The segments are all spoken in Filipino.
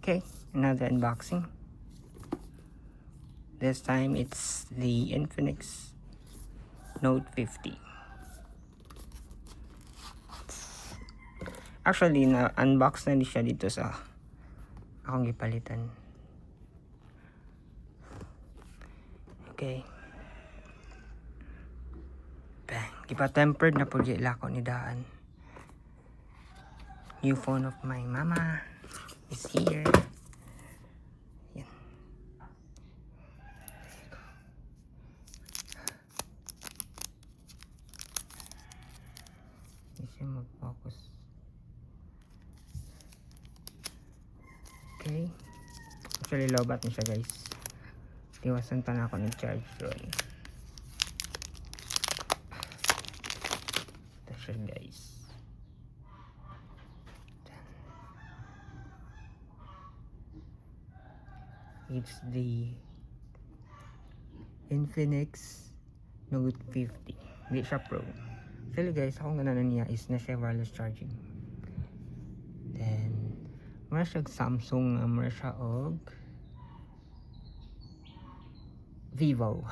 Okay, another unboxing. This time it's the Infinix Note 50. Actually, na-unbox na siya dito sa akong gipalitan. Okay. Bang. Gipa-tempered na po lako ni daan. New phone of my mama is here. Yan. Hindi siya mag-focus. Okay. Actually, lobat na siya, guys. Tiwasan pa na ako ng charge ron. Ito siya, guys. It's the Infinix Note 50. Hindi siya Pro. Actually, guys, akong gananan niya is na siya wireless charging. Then, mara siya Samsung, mara siya og Vivo.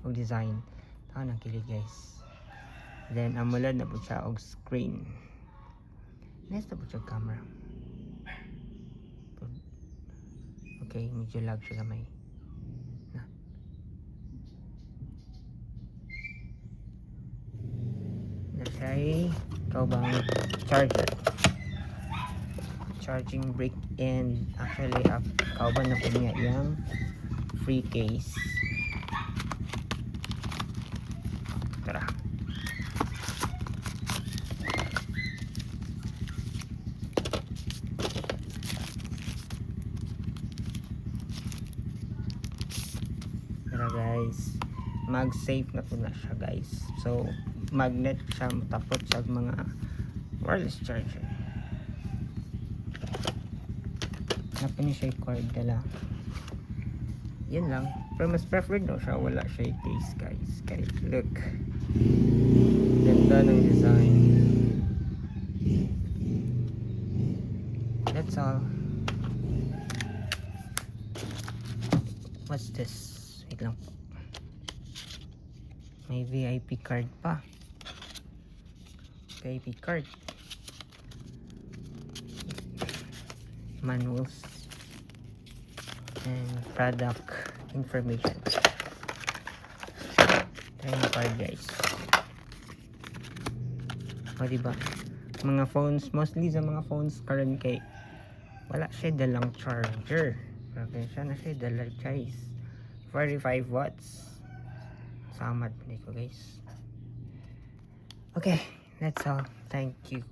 Og design. Taka nang kilig, guys. Then, AMOLED na po siya og screen. Next na po siya camera. Okay, medyo lag siya gamay. Nasay bang charger, charging brick, and actually kauban na po niya yung free case. Tara. Tara, guys, mag-safe na po na siya, guys. So magnet siya, matapot sa mga wireless charger. Napin niya siya yung cord dala. Yan lang. Pero mas preferred no siya, wala siya yung case, guys. Kaya look, ganda ng design. That's all. What's this? Wait lang po. May VIP card pa. VIP card. Manuals. And product information. Try yung card, guys. O, diba? Mga phones, mostly sa mga phones karon kay wala siya dalang charger. Pero siya na siya dala, guys. 45 watts. Samad pa ko, guys. Okay, that's all. Thank you.